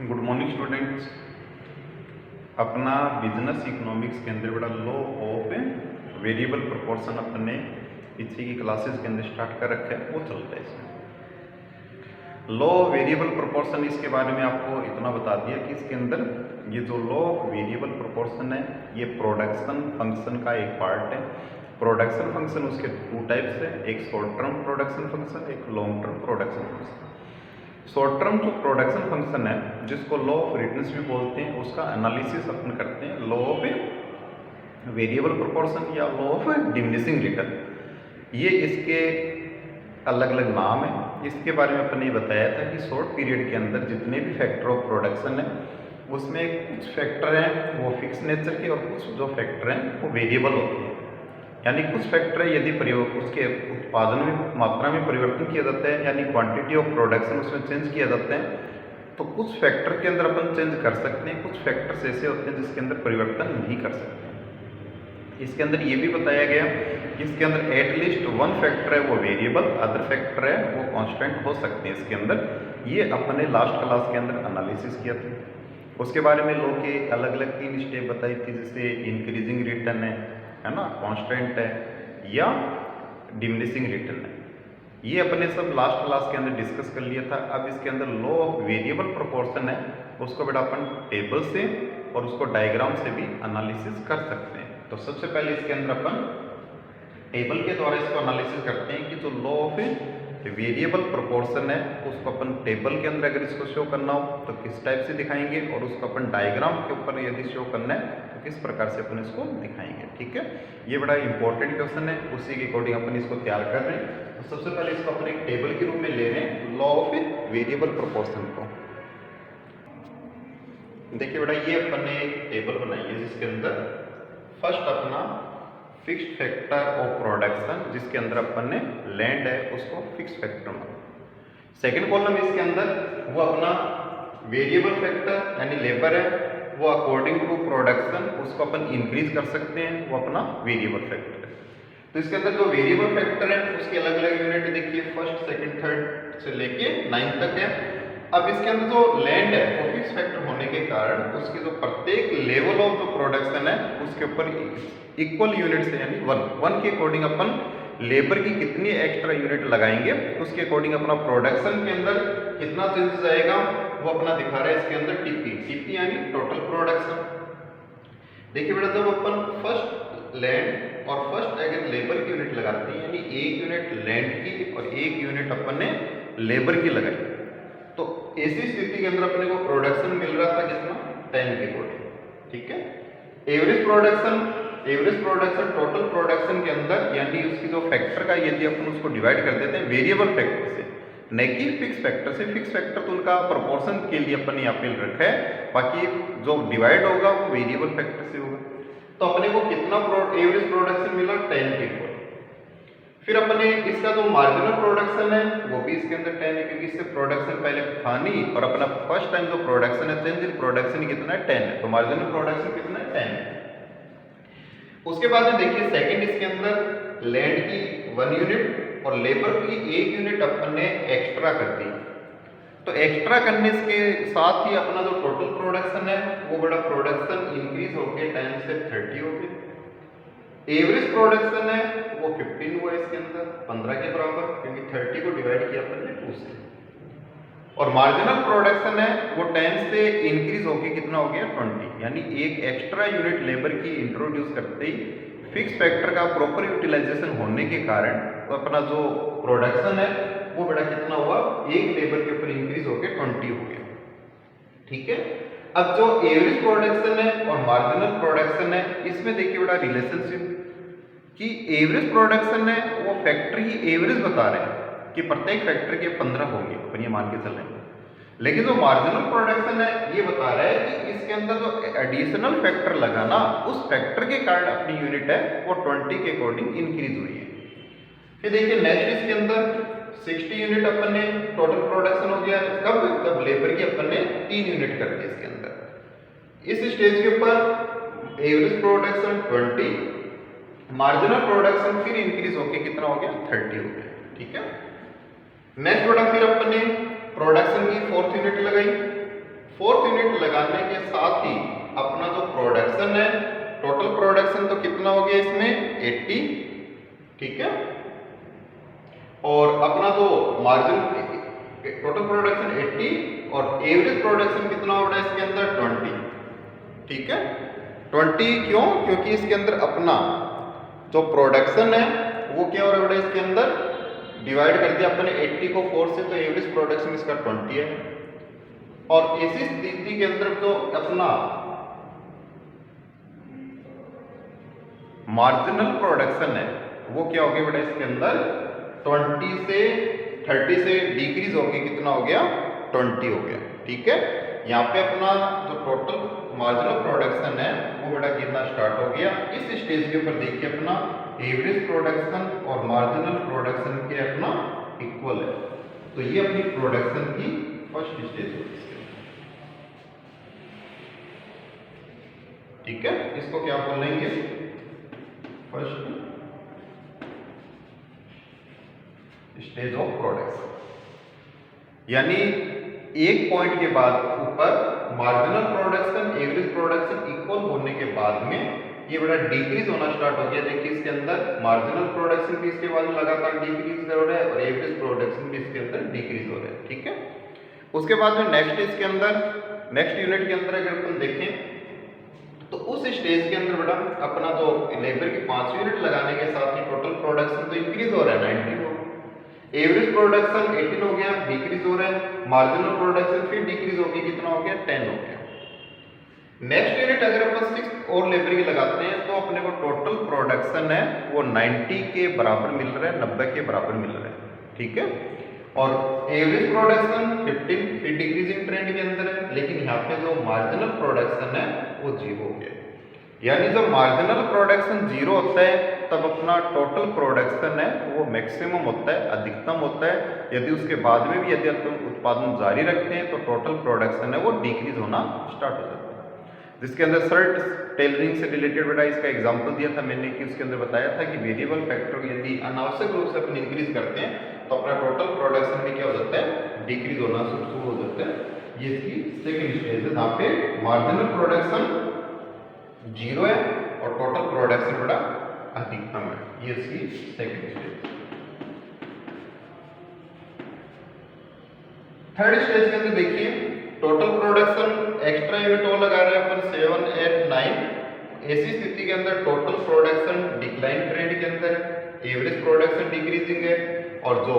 Good morning students. अपना business economics के अंदर बड़ा लॉ ऑफ वेरिएबल प्रोपोर्शन अपने पीछे की क्लासेस के अंदर स्टार्ट कर रखे हैं, वो चलता है इसमें। लॉ वेरिएबल प्रोपोर्शन, इसके बारे में आपको इतना बता दिया कि इसके अंदर ये जो लॉ वेरिएबल प्रोपोर्शन है ये प्रोडक्शन फंक्शन का एक पार्ट है। प्रोडक्शन फंक्शन उसके टू टाइप्स है, एक शॉर्ट टर्म प्रोडक्शन फंक्शन, एक long term production function. Short term जो प्रोडक्शन फंक्शन है जिसको लॉ ऑफ रिटर्न्स भी बोलते हैं, उसका एनालिसिस अपन करते हैं लॉ ऑफ वेरिएबल प्रोपोर्शन या लॉ ऑफ डिमिनिशिंग रिटर्न। ये इसके अलग अलग नाम है। इसके बारे में अपन ने बताया था कि शॉर्ट पीरियड के अंदर जितने भी फैक्टर ऑफ प्रोडक्शन है उसमें कुछ फैक्टर हैं वो फिक्स नेचर के और कुछ जो फैक्टर हैं वो वेरिएबल होते हैं। यानी कुछ फैक्टर है यदि प्रयोग उसके उत्पादन में मात्रा में परिवर्तन किया जाता है, यानी क्वांटिटी ऑफ प्रोडक्शन उसमें चेंज किया जाता है, तो कुछ फैक्टर के अंदर अपन चेंज कर सकते हैं, कुछ फैक्टर्स ऐसे होते हैं जिसके अंदर परिवर्तन नहीं कर सकते हैं। इसके अंदर ये भी बताया गया कि इसके अंदर एटलीस्ट वन फैक्टर है वो वेरिएबल, अदर फैक्टर है वो कांस्टेंट हो सकते हैं। इसके अंदर ये अपने लास्ट क्लास के अंदर एनालिसिस किया था। उसके बारे में लोग के अलग अलग 3 स्टेप बताई थी, जैसे इंक्रीजिंग रिटर्न है ना, कांस्टेंट है या डिमिनिशिंग रिटर्न है। ये अपने सब लास्ट क्लास के अंदर डिस्कस कर लिया था। अब इसके अंदर लॉ ऑफ वेरिएबल प्रोपोर्शन है, उसको बेटा अपन टेबल से और उसको डायग्राम से भी एनालिसिस कर सकते हैं। तो सबसे पहले इसके अंदर अपन टेबल के द्वारा इसको एनालिसिस करते हैं कि जो लॉ ऑफ वेरिएबल प्रोपोर्शन है उसको अपन टेबल के अंदर अगर इसको शो करना हो तो किस टाइप से दिखाएंगे, और उसको अपन डायग्राम के ऊपर यदि शो करना है तो किस प्रकार से अपन इसको दिखाएंगे। ठीक है, ये बड़ा इंपॉर्टेंट क्वेश्चन है, उसी के अकॉर्डिंग अपन इसको तैयार कर रहे हैं। तो सबसे पहले इसको अपन एक टेबल के रूप में ले रहे हैं लॉ ऑफ वेरिएबल प्रोपोर्शन को। देखिए बेटा, ये अपन ने एक टेबल बनाई है जिसके अंदर फर्स्ट अपना फिक्स्ड फैक्टर ऑफ प्रोडक्शन, जिसके अंदर अपन ने लैंड है उसको फिक्स फैक्टर माना। सेकंड कॉलम इसके अंदर वो अपना वेरिएबल फैक्टर यानी लेबर है, वो अकॉर्डिंग टू प्रोडक्शन उसको अपन इंक्रीज कर सकते हैं, वो अपना वेरिएबल फैक्टर है। तो इसके अंदर जो वेरिएबल फैक्टर है उसके अलग अलग यूनिट देखिए, फर्स्ट सेकंड थर्ड से लेके 9 तक है। अब इसके अंदर जो लैंड है वो फिक्स फैक्टर होने के कारण उसके जो प्रत्येक लेवल ऑफ जो प्रोडक्शन है उसके ऊपर इक्वल यूनिट से यानी वन के अकॉर्डिंग अपन लेबर की कितनी एक्स्ट्रा यूनिट लगाएंगे उसके अकॉर्डिंग अपना प्रोडक्शन के अंदर कितना चेंजेस आएगा वो अपना दिखा रहा है इसके अंदर टीपी यानी टोटल प्रोडक्शन। देखिए बेटा, जब अपन फर्स्ट लैंड और फर्स्ट अगर लेबर की यूनिट लगाते हैं यानी एक यूनिट लैंड की और एक यूनिट अपन ने लेबर की लगाई, तो ऐसी स्थिति के अंदर अपने को प्रोडक्शन मिल रहा था कितना 10 के अकॉर्डिंग। ठीक है, एवरेज प्रोडक्शन टोटल प्रोडक्शन के अंदर यानी उसकी जो फैक्टर का यदि अपन उसको डिवाइड कर देते हैं वेरिएबल फैक्टर से, न कि फिक्स फैक्टर से। फिक्स फैक्टर तो उनका प्रोपोर्शन के लिए अपन यहाँ पे रखा है, बाकी जो डिवाइड होगा वो वेरिएबल फैक्टर से होगा। तो अपने को कितना एवरेज प्रोडक्शन मिला 10 के अकॉर्डिंग। फिर अपने इसका जो मार्जिनल प्रोडक्शन है वो भी इसके अंदर 10 है, क्योंकि इससे प्रोडक्शन पहले था नहीं और अपना फर्स्ट टाइम जो प्रोडक्शन है चेंज इन प्रोडक्शन कितना है 10 है, तो मार्जिनल प्रोडक्शन कितना है 10 है। उसके बाद में देखिए सेकंड इसके अंदर लैंड की 1 यूनिट और लेबर की 1 यूनिट अपन ने एक्स्ट्रा कर दी। तो एक्स्ट्रा करने के साथ ही अपना जो टोटल प्रोडक्शन है वो बड़ा प्रोडक्शन इंक्रीज होके 10 से 30 हो गया। एवरेज प्रोडक्शन है वो 15 हुआ इसके अंदर 15 के बराबर, क्योंकि 30 को डिवाइड किया अपन ने 2 से। और मार्जिनल प्रोडक्शन है वो 10 से इंक्रीज होके कितना हो गया 20, यानी एक एक्स्ट्रा यूनिट लेबर की इंट्रोड्यूस करते ही फिक्स फैक्टर का प्रॉपर यूटिलाइजेशन होने के कारण तो अपना जो प्रोडक्शन है वो बड़ा कितना हुआ, एक लेबर के ऊपर इंक्रीज होके 20 हो गया। ठीक है, अब जो एवरेज प्रोडक्शन है और मार्जिनल प्रोडक्शन है इसमें देखिए बड़ा रिलेशनशिप कि एवरेज प्रोडक्शन है वो फैक्टर ही एवरेज बता रहे हैं कि प्रत्येक फैक्टर के 15 होंगे, अपन ये मान के चल रहे हैं। लेकिन जो मार्जिनल प्रोडक्शन है ये बता रहा है कि इसके अंदर जो एडिशनल फैक्टर लगा ना उस फैक्टर के कारण अपनी यूनिट है वो 20 के अकॉर्डिंग इंक्रीज हुई है। फिर देखिए नेक्स्ट इसके अंदर 60 यूनिट अपन ने टोटल प्रोडक्शन हो गया, कब जब लेबर की अपन ने 3 यूनिट कर दी इसके अंदर। इस स्टेज के ऊपर एवरेज प्रोडक्शन 20, मार्जिनल प्रोडक्शन फिर इंक्रीज होके कितना हो गया 30 हो गया। ठीक है, नेक्स्ट बड़ा फिर अपन ने प्रोडक्शन की 4th यूनिट लगाई। 4th लगाने के साथ ही अपना जो प्रोडक्शन है, टोटल प्रोडक्शन तो कितना हो गया इसमें 80, ठीक है, और अपना जो मार्जिन टोटल प्रोडक्शन 80 और एवरेज प्रोडक्शन कितना हो रहा है इसके अंदर 20, ठीक है। 20 क्यों? क्योंकि इसके अंदर अपना जो प्रोडक्शन है वो क्या हो रहा है इसके अंदर डिवाइड कर दिया अपने 80 को 4 से, तो एवरेज प्रोडक्शन इसका 20 है। और इसी स्थिति के अंदर जो अपना मार्जिनल प्रोडक्शन है वो क्या हो गया बेटा इसके अंदर 20 से 30 से डिक्रीज होगी, कितना हो गया 20 हो गया, ठीक है। यहाँ पे अपना जो टोटल मार्जिनल प्रोडक्शन है वो बेटा गिरना स्टार्ट हो गया। इस स्टेज के ऊपर देखिए अपना एवरेज प्रोडक्शन और मार्जिनल प्रोडक्शन के अपना इक्वल है, तो ये अपनी प्रोडक्शन की फर्स्ट स्टेज होगी, ठीक है। इसको क्या बोलेंगे फर्स्ट स्टेज ऑफ प्रोडक्शन, यानी एक पॉइंट के बाद ऊपर marginal production average production equal होने के बाद में ये बड़ा डिक्रीज होना स्टार्ट हो गया। देखिए इसके अंदर मार्जिनल प्रोडक्शन भी इसके बाद लगातार डिक्रीज हो रहा है और एवरेज प्रोडक्शन भी इसके अंदर डिक्रीज हो रहा है, ठीक है। उसके बाद में नेक्स्ट इसके अंदर नेक्स्ट यूनिट के अंदर अगर अपन देखें तो उस स्टेज के अंदर बेटा अपना जो लेबर की 5 यूनिट लगाने के साथ ही टोटल प्रोडक्शन तो इंक्रीज हो रहा है 90 हो, एवरेज प्रोडक्शन 18 हो गया, डिक्रीज हो रहा है, मार्जिनल प्रोडक्शन फिर डिक्रीज हो गया, कितना हो गया 10 हो गया। नेक्स्ट यूनिट अगर अपन 6 और लेबर की लगाते हैं तो अपने को टोटल प्रोडक्शन है वो 90 के बराबर मिल रहा है, 90 के बराबर मिल रहा है, ठीक है। और एवरेज प्रोडक्शन 15 फिर डिक्रीजिंग ट्रेंड के अंदर है, लेकिन यहाँ पे जो मार्जिनल प्रोडक्शन है वो 0 हो गया। यानी जब मार्जिनल प्रोडक्शन 0 होता है तब अपना टोटल प्रोडक्शन है वो मैक्सिमम होता है, अधिकतम होता है। यदि उसके बाद में भी यदि अपन उत्पादन जारी रखते हैं तो टोटल प्रोडक्शन है वो डिक्रीज होना स्टार्ट हो जाता है। जिसके अंदर शर्ट टेलरिंग से रिलेटेड बेटा इसका एग्जांपल दिया था मैंने कि उसके अंदर बताया था कि वेरिएबल फैक्टर यदि अनावश्यक रूप से अपन इंक्रीज करते हैं तो अपना टोटल प्रोडक्शन में क्या हो जाता है डिक्रीज होना शुरू हो जाता है। ये इसकी सेकेंड स्टेज है जहाँ पे मार्जिनल प्रोडक्शन 0 है और टोटल प्रोडक्शन बड़ा अधिकतम है, ये इसकी सेकेंड स्टेज। थर्ड स्टेज के अंदर देखिए टोटल प्रोडक्शन एक्स्ट्रा यूनिट और लगा रहे हैं अपन 7, 8, 9। ऐसी स्थिति के अंदर टोटल प्रोडक्शन डिक्लाइन ट्रेंड के अंदर, एवरेज प्रोडक्शन डिक्रीजिंग है और जो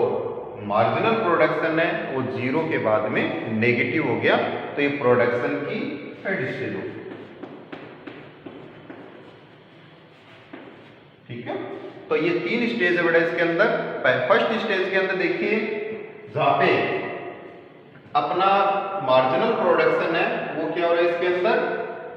मार्जिनल प्रोडक्शन है वो 0 के बाद में नेगेटिव हो गया, तो ये प्रोडक्शन की थर्ड स्टेज होगी, ठीक है। तो ये 3 स्टेज है बेटा इसके अंदर। फर्स्ट स्टेज के अंदर देखिए जहां पे अपना मार्जिनल प्रोडक्शन है वो क्या हो रहा है इसके अंदर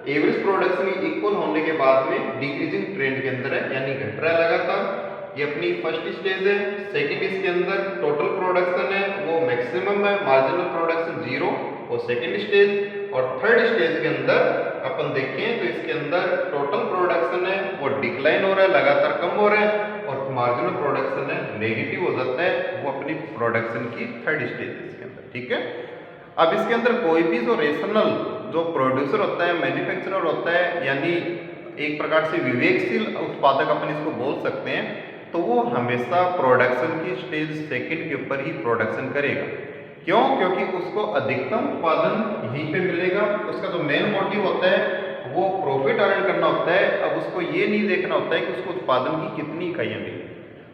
एवरेज प्रोडक्शन के इक्वल होने के बाद में डिक्रीजिंग ट्रेंड के अंदर है, यानी घट रहा है लगातार। ये अपनी फर्स्ट स्टेज है। सेकंड इसके अंदर टोटल प्रोडक्शन है वो मैक्सिमम है, मार्जिनल प्रोडक्शन 0 और सेकंड स्टेज। और थर्ड स्टेज के अंदर अपन देखें तो इसके अंदर टोटल प्रोडक्शन है वो डिक्लाइन हो रहा है, लगातार कम हो रहा है और मार्जिनल प्रोडक्शन है नेगेटिव हो जाता है, वो अपनी प्रोडक्शन की थर्ड स्टेज है इसके अंदर, ठीक है। अब इसके अंदर कोई भी जो रेशनल जो प्रोड्यूसर होता है, मैन्युफैक्चरर होता है, यानी एक प्रकार से विवेकशील उत्पादक अपन इसको बोल सकते हैं, तो वो हमेशा प्रोडक्शन की स्टेज सेकंड के ऊपर ही प्रोडक्शन करेगा। क्यों? क्योंकि उसको अधिकतम उत्पादन यहीं पे मिलेगा। उसका जो मेन मोटिव होता है वो प्रॉफिट अर्न करना होता है। अब उसको ये नहीं देखना होता है कि उसको उत्पादन की कितनी इकाइयाँ मिली,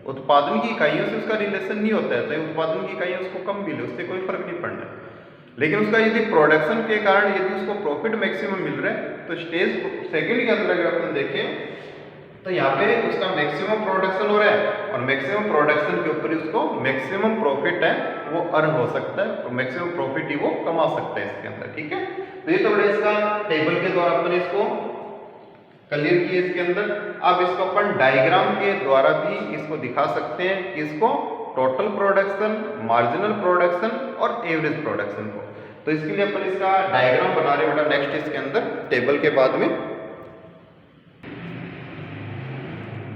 उत्पादन की इकाइयों से उसका रिलेशन नहीं होता है, चाहे उत्पादन की इकाइयाँ उसको कम मिले उससे कोई फर्क नहीं पड़ना है। लेकिन उसका यदि प्रोडक्शन के कारण यदि उसको प्रॉफिट मैक्सिमम मिल रहा है तो स्टेज सेकंड के अंदर अगर अपन देखें तो यहाँ पे उसका मैक्सिमम प्रोडक्शन हो रहा है और मैक्सिमम प्रोडक्शन के ऊपर ही उसको मैक्सिमम प्रॉफिट है वो अर्न हो सकता है, तो मैक्सिमम प्रॉफिट ही वो कमा सकता है इसके अंदर, ठीक है। तो ये तो बड़ा इसका टेबल के द्वारा अपन इसको क्लियर किए इसके अंदर। अब इसको अपन डायग्राम के द्वारा भी इसको दिखा सकते हैं, इसको टोटल प्रोडक्शन, मार्जिनल प्रोडक्शन और एवरेज प्रोडक्शन को। तो इसके लिए अपन इसका डायग्राम बना रहे हैं बेटा नेक्स्ट इसके अंदर टेबल के बाद में।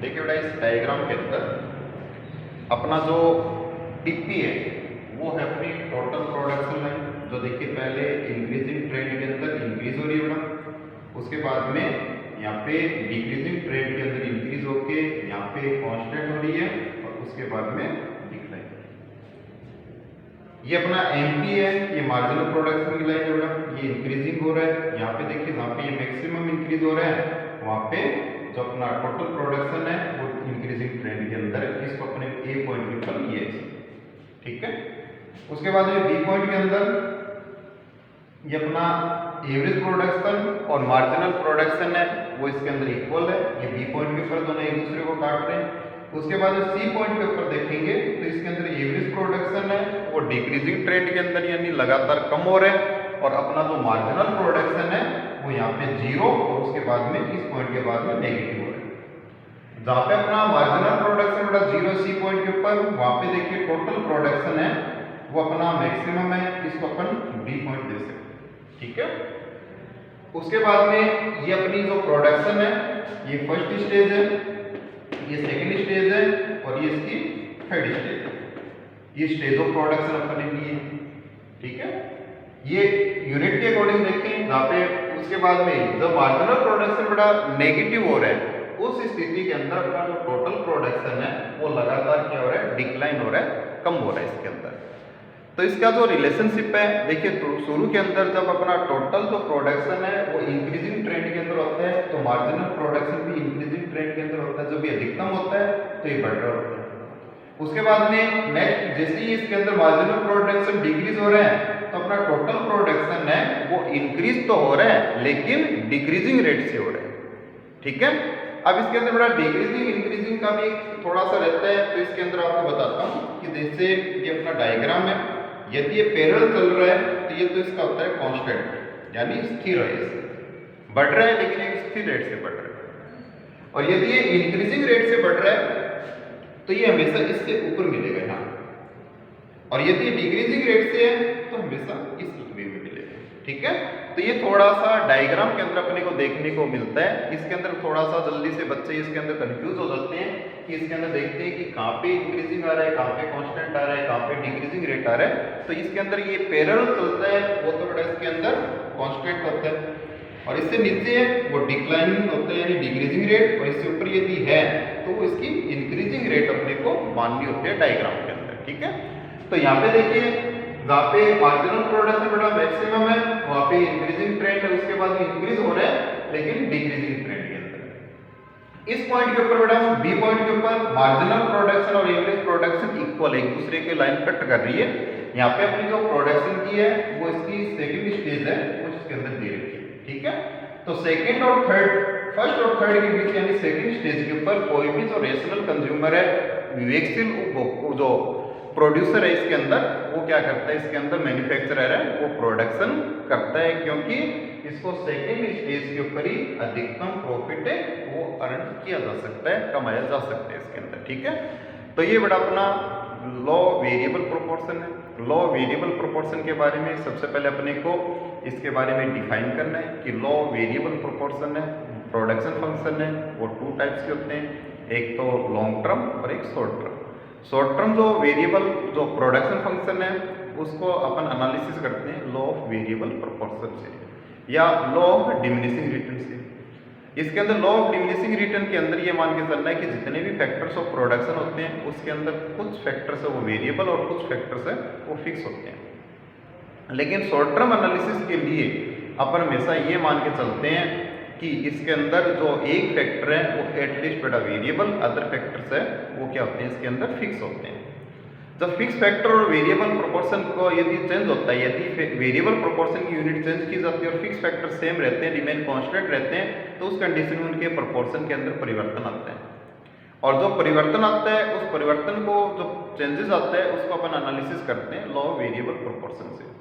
देखिए बेटा इस डायग्राम के अंदर अपना जो टीपी है वो है अपनी टोटल प्रोडक्शन लाइन, जो देखिए पहले इंक्रीजिंग ट्रेंड के अंदर इंक्रीज उसके बाद में यहाँ पे डिक्रीजिंग ट्रेंड के अंदर इंक्रीज होके यहाँ पे कांस्टेंट हो रही है और उसके बाद में डिक्लाइन। ये अपना एमपी है, ये मार्जिनल प्रोडक्शन की लाइन है बेटा, ये इंक्रीजिंग हो रहा है। यहाँ पे देखिए जहाँ पे ये मैक्सिमम इंक्रीज हो रहा है वहाँ पे जो अपना टोटल प्रोडक्शन है वो इंक्रीजिंग ट्रेंड के अंदर है। इसको अपने ए पॉइंट के ऊपर लिए, ठीक है। उसके बाद ये बी पॉइंट के अंदर ये अपना एवरेज प्रोडक्शन और मार्जिनल प्रोडक्शन है वो इसके अंदर इक्वल है। ये बी पॉइंट के ऊपर दोनों एक दूसरे को काट रहे हैं। उसके बाद सी पॉइंट के ऊपर देखेंगे तो इसके अंदर एवरेज प्रोडक्शन है वो डिक्रीजिंग ट्रेंड के अंदर यानी लगातार कम हो रहा है और अपना जो मार्जिनल प्रोडक्शन है वो यहाँ पे 0 और उसके बाद में इस पॉइंट के बाद में नेगेटिव हो रहा है। जहाँ पे अपना मार्जिनल प्रोडक्शन बड़ा 0 सी पॉइंट के ऊपर, वहाँ पे देखिए टोटल प्रोडक्शन है वो अपना मैक्सिमम है, इसको अपन डी पॉइंट दे सकते हैं, ठीक है। उसके बाद में ये अपनी जो प्रोडक्शन है ये फर्स्ट स्टेज है, ये सेकंड स्टेज है और ये इसकी थर्ड स्टेज है। ये स्टेज ऑफ प्रोडक्शन अपन ने की है, ठीक है। ये यूनिट के अकॉर्डिंग देखें जहाँ पे उसके बाद में जब मार्जिनल प्रोडक्शन बड़ा नेगेटिव हो रहा है उस स्थिति के अंदर अपना जो टोटल प्रोडक्शन है वो लगातार क्या हो रहा है, डिक्लाइन हो रहा है, कम हो रहा है इसके अंदर। तो इसका जो रिलेशनशिप है देखिए शुरू के अंदर जब अपना टोटल जो प्रोडक्शन है वो इंक्रीजिंग ट्रेंड के अंदर होता है तो मार्जिनल प्रोडक्शन भी इंक्रीजिंग ट्रेंड के अंदर होता है। जब ये अधिकतम होता है तो ये बढ़ रहा होता है। उसके बाद में नेक्स्ट जैसे ही इसके अंदर मार्जिनल प्रोडक्शन डिक्रीज हो रहा है तो अपना टोटल प्रोडक्शन है वो इंक्रीज तो हो रहा है लेकिन डिक्रीजिंग रेट से हो रहा है, ठीक है। अब इसके अंदर बड़ा डिक्रीजिंग इंक्रीजिंग का भी थोड़ा सा रहता है। तो इसके अंदर आपको बताता हूँ कि जैसे ये अपना डायग्राम है, यदि ये पैरेलल चल रहा है तो ये तो इसका होता है कांस्टेंट यानी स्थिर है, बढ़ रहा है लेकिन एक स्थिर रेट से बढ़ रहा है। और यदि ये इंक्रीजिंग रेट से बढ़ रहा है तो ये हमेशा इससे ऊपर मिलेगा यहाँ, और यदि डिक्रीजिंग रेट से है तो हमेशा इस वे में मिलेगा, ठीक है। तो ये थोड़ा सा डायग्राम के अंदर अपने को देखने को मिलता है। इसके अंदर थोड़ा सा जल्दी से बच्चे इसके अंदर कंफ्यूज हो जाते हैं कि इसके अंदर देखते हैं कि कहाँ पे इंक्रीजिंग आ रहा है, कहाँ पे कांस्टेंट आ रहा है, कहाँ पे डिक्रीजिंग रेट आ रहा है। तो इसके अंदर ये पैरेलल चलता है वो तो बड़ा इसके अंदर कांस्टेंट होता है, और इससे नीचे है वो डिक्लाइनिंग होता है यानी डिक्रीजिंग रेट, और इससे ऊपर यदि है तो वो इसकी इंक्रीजिंग रेट अपने को माननी होती है डायग्राम के अंदर, ठीक है। तो यहाँ पे देखिए जहाँ पे मार्जिनल प्रोडक्शन बड़ा मैक्सिमम है वहाँ पे इंक्रीजिंग ट्रेंड है, उसके बाद इंक्रीज हो रहा है लेकिन डिक्रीजिंग ट्रेंड के अंदर। इस पॉइंट के ऊपर बेटा बी पॉइंट के ऊपर मार्जिनल प्रोडक्शन और एवरेज प्रोडक्शन इक्वल एक दूसरे के लाइन कट कर रही है। यहाँ पे अपनी जो प्रोडक्शन की है वो इसकी सेकंड स्टेज है वो इसके अंदर दे रखी है, ठीक है। तो सेकंड और थर्ड, फर्स्ट और थर्ड के बीच यानी सेकंड स्टेज के ऊपर कोई भी जो रेशनल कंज्यूमर है, विवेकशील जो प्रोड्यूसर है इसके अंदर, वो क्या करता है, इसके अंदर मैन्युफैक्चरर है वो प्रोडक्शन करता है, क्योंकि इसको सेकेंड स्टेज के ऊपर ही अधिकतम प्रॉफिट है वो अर्न किया जा सकता है, कमाया जा सकता है इसके अंदर, ठीक है। तो ये बड़ा अपना लॉ वेरिएबल प्रोपोर्शन है। लॉ वेरिएबल प्रोपोर्शन के बारे में सबसे पहले अपने को इसके बारे में डिफाइन करना है कि लॉ वेरिएबल प्रोपोर्शन है, प्रोडक्शन फंक्शन है वो टू टाइप्स के होते हैं, एक तो लॉन्ग टर्म और एक शॉर्ट टर्म। शॉर्ट टर्म जो वेरिएबल जो प्रोडक्शन फंक्शन है उसको अपन एनालिसिस करते हैं लॉ ऑफ वेरिएबल प्रोपोर्शन से या लॉ ऑफ डिमिनिशिंग रिटर्न से। इसके अंदर लॉ ऑफ डिमिनिशिंग रिटर्न के अंदर ये मान के चलना है कि जितने भी फैक्टर्स ऑफ प्रोडक्शन होते हैं उसके अंदर कुछ फैक्टर्स है वो वेरिएबल और कुछ फैक्टर्स है वो फिक्स होते हैं। लेकिन शॉर्ट टर्म एनालिसिस के लिए अपन हमेशा ये मान के चलते हैं कि इसके अंदर जो एक फैक्टर है वो एटलीस्ट बेटा वेरिएबल, अदर फैक्टर्स है वो क्या होते हैं इसके अंदर फिक्स होते हैं। जब फिक्स फैक्टर और वेरिएबल प्रोपोर्शन को यदि चेंज होता है, यदि वेरिएबल प्रोपोर्शन की यूनिट चेंज की जाती है और फिक्स फैक्टर सेम रहते हैं, रिमेन कांस्टेंट रहते हैं, तो उस कंडीशन में उनके प्रोपोर्शन के अंदर परिवर्तन आता है। और जो परिवर्तन आता है उस परिवर्तन को जो चेंजेस आता है उसको अपन एनालिसिस करते हैं लॉ ऑफ वेरिएबल प्रोपोर्शन से।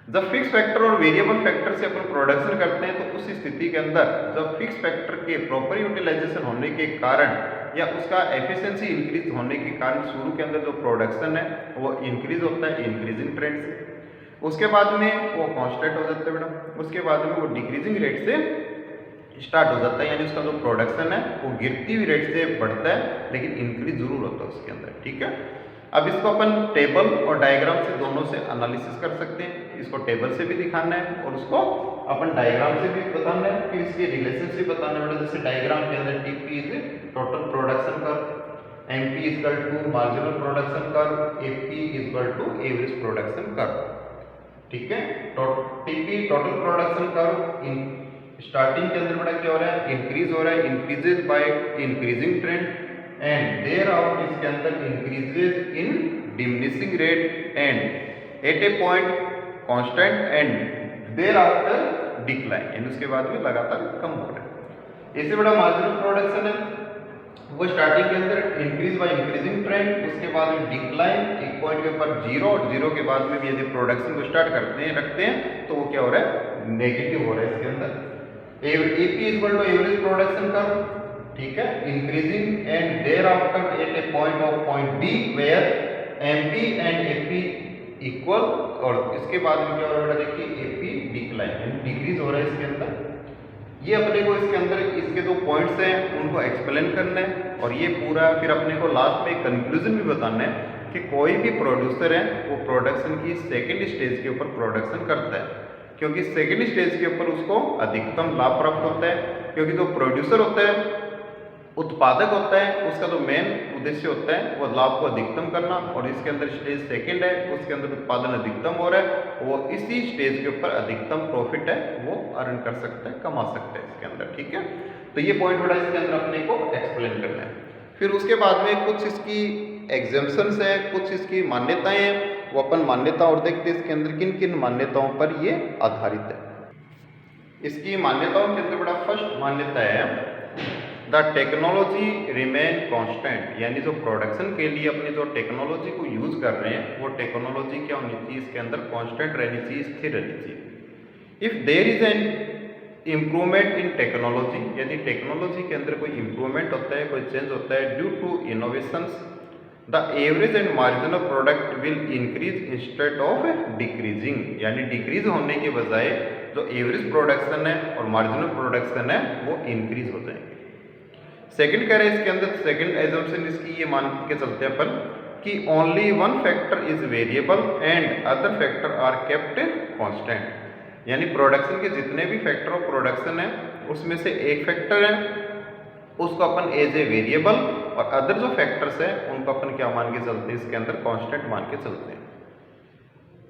जब फिक्स फैक्टर और वेरिएबल फैक्टर से अपन प्रोडक्शन करते हैं तो उस स्थिति के अंदर जब फिक्स फैक्टर के प्रॉपर यूटिलाइजेशन होने के कारण या उसका एफिशिएंसी इंक्रीज होने के कारण शुरू के अंदर जो प्रोडक्शन है वो इंक्रीज होता है इंक्रीजिंग ट्रेंड से, उसके बाद में वो कांस्टेंट हो जाता है बेटा, उसके बाद में वो डिक्रीजिंग रेट से स्टार्ट हो जाता है, यानी उसका जो प्रोडक्शन है वो गिरती हुई रेट से बढ़ता है लेकिन इंक्रीज जरूर होता है उसके अंदर, ठीक है। अब इसको अपन टेबल और डायग्राम से दोनों से एनालिसिस कर सकते हैं। इसको टेबल से भी दिखाना है और उसको अपन डायग्राम से भी बताना है, फिर इसकी रिलेशनशिप बताना है। जैसे डायग्राम के अंदर TP is total production curve, MP equal to marginal production curve, AP equal to average production curve. ठीक है, तो TP total production curve in starting के अंदर बड़ा क्या हो रहा है, इंक्रीज हो रहा है, increases by increasing trend and there out इसके अंदर increases in diminishing rate and at a point constant and thereafter decline, यानी उसके बाद भी लगातार कम हो रहा है। इससे बड़ा मार्जिनल प्रोडक्शन है, वो स्टार्टिंग के अंदर इंक्रीज बाय इंक्रीजिंग ट्रेंड, उसके बाद में डिक्लाइन, एक पॉइंट के ऊपर जीरो, और जीरो के बाद में भी यदि प्रोडक्शन को स्टार्ट करते हैं रखते हैं तो वो क्या हो रहा है, नेगेटिव हो रहा है इसके अंदर। AP equal to average production curve, ठीक है, increasing and thereafter at a point of point B where MP and AP equal, और इसके बाद में क्या हो रहा है देखिए, एपी डिक्लाइन, डिक्रीज हो रहा है इसके अंदर। ये अपने को इसके अंदर इसके जो पॉइंट्स हैं उनको एक्सप्लेन करना है, और ये पूरा फिर अपने को लास्ट में कंक्लूजन भी बताना है कि कोई भी प्रोड्यूसर है वो प्रोडक्शन की सेकेंड स्टेज के ऊपर प्रोडक्शन करता है, क्योंकि सेकेंड स्टेज के ऊपर उसको अधिकतम लाभ प्राप्त होता है। क्योंकि जो प्रोड्यूसर होता है, उत्पादक होता है, उसका जो मेन उद्देश्य होता है वो लाभ को अधिकतम करना, और इसके अंदर स्टेज सेकंड है, उसके अंदर उत्पादन अधिकतम हो रहा है, वो इसी स्टेज के ऊपर अधिकतम प्रॉफिट है वो अर्न कर सकता है, कमा सकता है इसके अंदर। ठीक है, तो ये पॉइंट बड़ा इसके अंदर अपने को एक्सप्लेन करना है। फिर उसके बाद में कुछ इसकी एग्जाम्पशंस है, कुछ इसकी मान्यताएं हैं, वो अपन मान्यता और देखते हैं इसके अंदर किन किन मान्यताओं पर ये आधारित है। इसकी मान्यताओं के अंदर बड़ा फर्स्ट मान्यता है द टेक्नोलॉजी रिमेन कांस्टेंट, यानी जो प्रोडक्शन के लिए अपनी जो टेक्नोलॉजी को यूज कर रहे हैं वो टेक्नोलॉजी क्या होनी चाहिए, इसके अंदर कांस्टेंट रहनी चाहिए, स्थिर रहनी चाहिए। If there is an improvement in technology, यदि टेक्नोलॉजी के अंदर कोई इम्प्रूवमेंट होता है, कोई चेंज होता है due to innovations, the average and marginal product will increase instead of decreasing, यानी डिक्रीज होने के बजाय जो एवरेज प्रोडक्शन है और मार्जिनल प्रोडक्शन है वो इंक्रीज हो जाएंगे। सेकंड कह रहे हैं इसके अंदर, सेकंड एजम्पशन इसकी ये मान के चलते हैं अपन कि only one factor is variable and other factor are kept constant, यानी प्रोडक्शन के जितने भी फैक्टर ऑफ प्रोडक्शन है उसमें से एक फैक्टर है उसको अपन एज ए वेरिएबल, और अदर जो फैक्टर्स हैं उनको अपन क्या मान के चलते हैं, इसके अंदर कांस्टेंट मान के चलते हैं।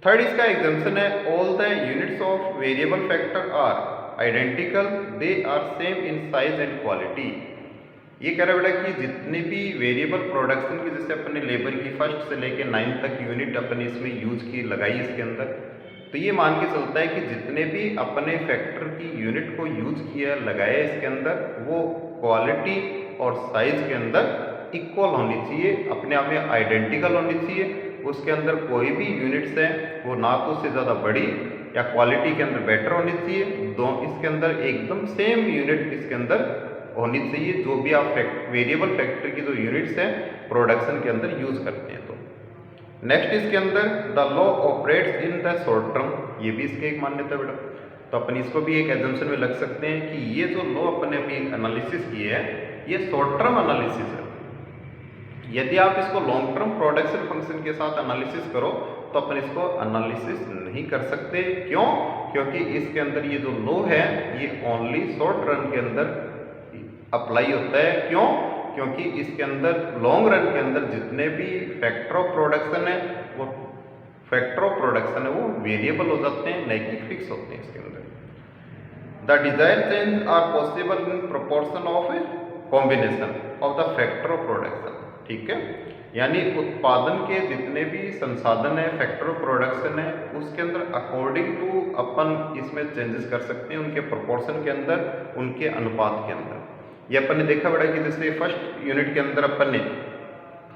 थर्ड इसका एग्जाम्पशन है all the units of variable factor are identical, they are same in size and quality. ये कह रहा है बेटा कि जितने भी वेरिएबल प्रोडक्शन की, जैसे अपने लेबर की फर्स्ट से लेके 9 तक यूनिट अपने इसमें यूज की लगाई इसके अंदर, तो ये मान के चलता है कि जितने भी अपने फैक्टर की यूनिट को यूज किया लगाया इसके अंदर वो क्वालिटी और साइज के अंदर इक्वल होनी चाहिए, अपने आप में आइडेंटिकल होनी चाहिए। उसके अंदर कोई भी यूनिट्स है वो ना तो उससे ज़्यादा बड़ी या क्वालिटी के अंदर बेटर होनी चाहिए, दो इसके अंदर एकदम सेम यूनिट इसके अंदर होनी चाहिए, जो भी आप वेरिएबल फैक्टर की जो यूनिट्स हैं प्रोडक्शन के अंदर यूज करते हैं। तो नेक्स्ट इसके अंदर the law operates in the short term, ये भी इसकी एक मान्यता बेटा, तो अपन इसको भी एक एजम्पशन में लग सकते हैं कि ये जो लॉ अपने अभी एनालिसिस किए हैं ये शॉर्ट टर्म एनालिसिस है। यदि आप इसको लॉन्ग टर्म प्रोडक्शन फंक्शन के साथ एनालिसिस करो तो अपन इसको एनालिसिस नहीं कर सकते। क्यों? क्योंकि इसके अंदर ये जो लॉ है ये ओनली शॉर्ट रन के अंदर अप्लाई होता है। क्यों? क्योंकि इसके अंदर लॉन्ग रन के अंदर जितने भी फैक्टर ऑफ प्रोडक्शन है वो फैक्टर ऑफ प्रोडक्शन है वो वेरिएबल हो जाते हैं, नहीं कि फिक्स होते हैं इसके अंदर। The desire change are possible in proportion of combination of the factor of production. ठीक है, यानी उत्पादन के जितने भी संसाधन है फैक्टर ऑफ प्रोडक्शन है उसके अंदर अकॉर्डिंग टू अपन इसमें चेंजेस कर सकते हैं, उनके प्रोपोर्शन के अंदर, उनके अनुपात के अंदर। ये अपन ने देखा बड़ा कि जैसे फर्स्ट यूनिट के अंदर अपन ने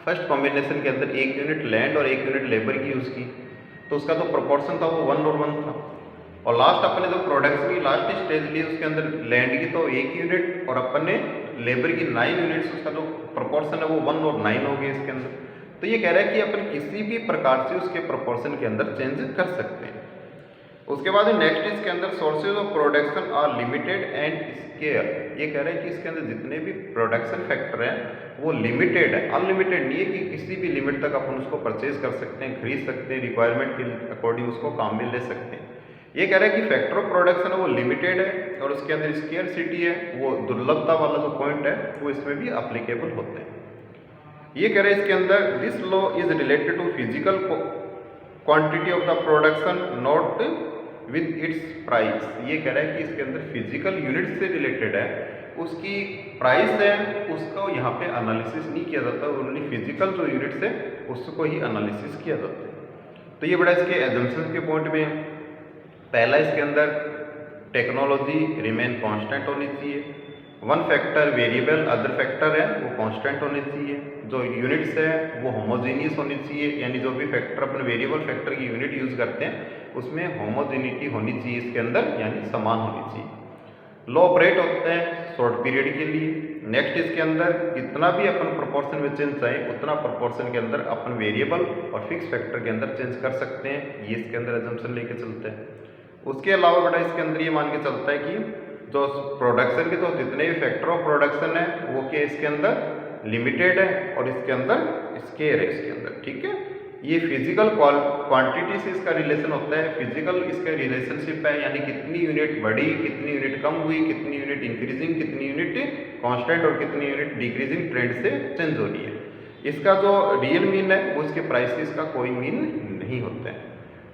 फर्स्ट कॉम्बिनेशन के अंदर एक यूनिट लैंड और एक यूनिट लेबर की यूज़ की, तो उसका जो प्रोपोर्शन था वो 1 और 1 था। और लास्ट अपन ने जो प्रोडक्शन की लास्ट स्टेज ली उसके अंदर लैंड की तो 1 यूनिट और अपन ने लेबर की 9 यूनिट्स, उसका जो प्रोपोर्शन है वो 1 और 9 हो गए इसके अंदर। तो ये कह रहा है कि अपन किसी भी प्रकार से उसके प्रोपोर्शन के अंदर चेंज कर सकते हैं। उसके बाद नेक्स्ट इसके अंदर sources of production are limited and scarce. ये कह रहे हैं कि इसके अंदर जितने भी प्रोडक्शन फैक्टर हैं वो लिमिटेड है, अनलिमिटेड नहीं है कि किसी भी लिमिट तक अपन उसको परचेज कर सकते हैं, खरीद सकते हैं, रिक्वायरमेंट के अकॉर्डिंग उसको काम में ले सकते हैं। ये कह रहे हैं कि फैक्टर ऑफ प्रोडक्शन है वो लिमिटेड है और उसके अंदर स्केयरसिटी है, वो दुर्लभता वाला जो पॉइंट है वो इसमें भी अप्लीकेबल होते हैं। ये कह रहे हैं इसके अंदर this law is related to physical quantity of the production not with its price. ये कह रहा है कि इसके अंदर फिजिकल यूनिट से रिलेटेड है, उसकी प्राइस है उसको यहाँ पे एनालिसिस नहीं किया जाता, ओनली फिजिकल जो यूनिट्स है उसको ही एनालिसिस किया जाता है। तो ये बड़ा इसके एजम्पशन के पॉइंट में पहला इसके अंदर टेक्नोलॉजी रिमेन कांस्टेंट होनी चाहिए, one factor variable other factor है वो कांस्टेंट होने चाहिए, जो यूनिट्स है वो होमोजीनियस होनी चाहिए, यानी जो भी फैक्टर अपन वेरिएबल फैक्टर की यूनिट यूज़ करते हैं उसमें होमोजीनिटी होनी चाहिए इसके अंदर, यानी समान होनी चाहिए। लो ऑपरेट होते हैं शॉर्ट पीरियड के लिए। नेक्स्ट इसके अंदर जितना भी अपन प्रोपोर्शन में चेंज चाहे उतना प्रोपोर्शन के अंदर अपन वेरिएबल और फिक्स फैक्टर के अंदर चेंज कर सकते हैं, ये इसके अंदर एजम्पशन लेके चलते हैं। उसके अलावा बेटा इसके अंदर ये मान के चलता है कि जो प्रोडक्शन के जो जितने भी फैक्टर ऑफ प्रोडक्शन है वो क्या इसके अंदर लिमिटेड है और इसके अंदर स्केयर है इसके अंदर, ठीक है। ये फिजिकल क्वांटिटी से इसका रिलेशन होता है, फिजिकल इसका रिलेशनशिप है, यानी कितनी यूनिट बढ़ी, कितनी यूनिट कम हुई, कितनी यूनिट इंक्रीजिंग, कितनी यूनिट कांस्टेंट और कितनी यूनिट डिक्रीजिंग ट्रेंड से चेंज हो रही है। इसका जो रियल मीन है वो इसके प्राइसेस का कोई मीन नहीं होता है।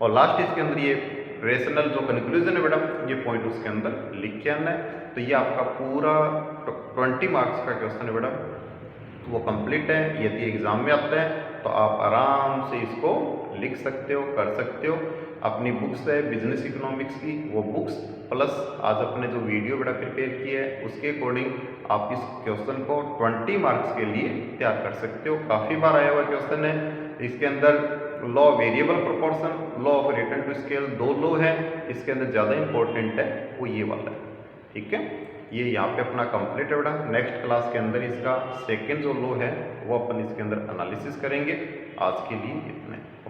और लास्ट इसके अंदर ये रेशनल जो कंक्लूजन है बेटा ये पॉइंट उसके अंदर लिख के आना है। तो ये आपका पूरा 20 मार्क्स का क्वेश्चन है बेटा, वो कंप्लीट है। यदि एग्जाम में आता है तो आप आराम से इसको लिख सकते हो, कर सकते हो। अपनी बुक्स है बिजनेस इकोनॉमिक्स की, वो बुक्स प्लस आज अपने जो वीडियो बेटा प्रिपेयर किया है उसके अकॉर्डिंग आप इस क्वेश्चन को 20 मार्क्स के लिए तैयार कर सकते हो। काफ़ी बार आया हुआ क्वेश्चन है। इसके अंदर law variable proportion, law of return to scale, दो लॉ है, इसके अंदर ज़्यादा इंपॉर्टेंट है वो ये वाला है, ठीक है। ये यहाँ पे अपना कंप्लीट है बेटा। नेक्स्ट क्लास के अंदर इसका सेकंड जो लॉ है वो अपन इसके अंदर एनालिसिस करेंगे। आज के लिए इतना है।